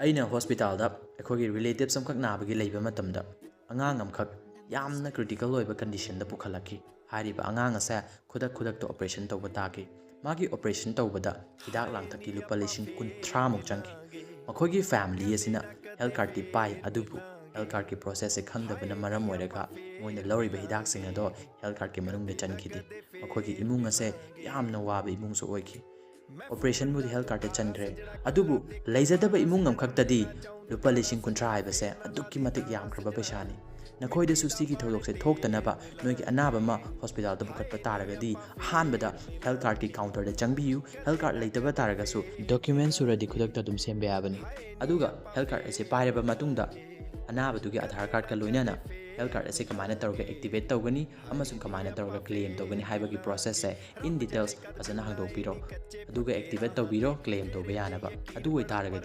ꯑꯩꯅ ꯍꯣꯁꯄꯤꯇꯥꯜꯗ ꯑꯩꯈꯣꯏꯒꯤ ꯔꯤꯂꯦꯇꯤꯚꯁ ꯑꯃꯈꯛ ꯅꯥꯕꯒꯤ ꯂꯩꯕ ꯃꯇꯝꯗ ꯑꯉꯥꯡ ꯑꯃꯈꯛ ꯌꯥꯝꯅ ꯀ꯭ꯔꯤꯇꯤꯀꯦꯜ ꯑꯣꯏꯕ ꯀꯟꯗꯤꯁꯟꯗ ꯄꯨꯈꯠꯂꯛꯈꯤ꯫ ꯍꯥꯏꯔꯤꯕ ꯑꯉꯥꯡ ꯑꯁꯦ ꯈꯨꯗꯛꯇ ꯑꯣꯄꯔꯦꯁꯟ ꯇꯧꯕ ꯇꯥꯈꯤ꯫ ꯃꯥꯒꯤ ꯑꯣꯄꯔꯦꯁꯟ ꯇꯧꯕꯗ ꯍꯤꯗꯥꯛ ꯂꯥꯡꯊꯛꯀꯤ ꯂꯨꯄꯥ 30,000ꯃꯨꯛ ꯆꯪꯈꯤ꯫ ꯃꯈꯣꯏꯒꯤ ꯐꯦꯃꯤꯂꯤ ꯑꯁꯤꯅ ꯍꯦꯜꯊ ꯀꯥꯔꯗꯇꯤ ꯄꯥꯏ, ꯑꯗꯨꯕꯨ ꯍꯦꯜꯊ ꯀꯥꯔꯗꯀꯤ ꯄ꯭ꯔꯣꯁꯦꯁꯁꯦ ꯈꯪꯗꯕꯅ ꯃꯔꯝ ꯑꯣꯏꯔꯒ ꯃꯣꯏꯅ ꯂꯧꯔꯤꯕ ꯍꯤꯗꯥꯛꯁꯤꯡ ꯑꯗꯣ ꯍꯦꯜꯊ ꯀꯥꯔꯗꯀꯤ ꯃꯅꯨꯡꯗ ꯆꯟꯈꯤꯗꯦ꯫ ꯃꯈꯣꯏꯒꯤ ꯏꯃꯨꯡ ꯑꯁꯦ ꯌꯥꯝꯅ ꯋꯥꯕ ꯏꯃꯨꯡꯁꯨ ꯑꯣꯏꯈꯤ꯫ ꯑꯣꯄꯔꯦꯁꯟꯕꯨꯗꯤ ꯍꯦꯜꯊ ꯀꯥꯔꯗꯇ ꯆꯟꯈ꯭ꯔꯦ, ꯑꯗꯨꯕꯨ ꯂꯩꯖꯗꯕ ꯏꯃꯨꯡ ꯑꯃꯈꯛꯇꯗꯤ ꯂꯨꯄꯥ 30,000 ꯍꯥꯏꯕꯁꯦ ꯑꯗꯨꯛꯀꯤ ꯃꯇꯤꯛ ꯌꯥꯝꯈ꯭ꯔꯕ ꯄꯩꯁꯥꯅꯤ꯫ ꯅꯈꯣꯏꯗꯁꯨ ꯁꯤꯒꯤ ꯊꯧꯗꯣꯛꯁꯦ ꯊꯣꯛꯇꯅꯕ ꯅꯣꯏꯒꯤ ꯑꯅꯥꯕ ꯑꯃ ꯍꯣꯁꯄꯤꯇꯥꯜꯗ ꯄꯨꯈꯠꯄ ꯇꯥꯔꯒꯗꯤ ꯑꯍꯥꯟꯕꯗ ꯍꯦꯜꯊ ꯀꯥꯔꯗꯀꯤ ꯀꯥꯎꯟꯇꯔꯗ ꯆꯪꯕꯤꯌꯨ꯫ ꯍꯦꯜꯊ ꯀꯥꯔꯗ ꯂꯩꯇꯕ ꯇꯥꯔꯒꯁꯨ ꯗꯣꯀ꯭ꯌꯨꯃꯦꯟ ꯁꯨꯔꯗꯤ ꯈꯨꯗꯛꯇ ꯑꯗꯨꯝ ꯁꯦꯝꯕ ꯌꯥꯕꯅꯤ꯫ ꯑꯗꯨꯒ ꯍꯦꯜꯊ ꯀꯥꯔꯗ ꯑꯁꯤ ꯄꯥꯏꯔꯕ ꯃꯇꯨꯡꯗ ꯑꯅꯥꯕꯗꯨꯒꯤ ꯑꯙꯥꯔ ꯀꯥꯔꯗꯀ ꯂꯣꯏꯅꯅ ꯍꯦꯜꯊ ꯀꯥꯔꯗ ꯑꯁꯤ ꯀꯃꯥꯏꯅ ꯇꯧꯔꯒ ꯑꯦꯛꯇꯤꯚꯦꯠ ꯇꯧꯒꯅꯤ ꯑꯃꯁꯨꯡ ꯀꯃꯥꯏꯅ ꯇꯧꯔꯒ ꯀ꯭ꯂꯦꯝ ꯇꯧꯒꯅꯤ ꯍꯥꯏꯕꯒꯤ ꯄ꯭ꯔꯣꯁꯦꯁꯁꯦ ꯏꯟ ꯗꯤꯇꯦꯜꯁ ꯐꯖꯅ ꯍꯪꯗꯣꯛꯄꯤꯔꯣ, ꯑꯗꯨꯒ ꯑꯦꯛꯇꯤꯚꯦꯠ ꯇꯧꯕꯤꯔꯣ ꯀ꯭ꯂꯦꯝ ꯇꯧꯕ ꯌꯥꯅꯕ꯫ ꯑꯗꯨ ꯑꯣꯏꯇꯥꯔꯒꯗꯤ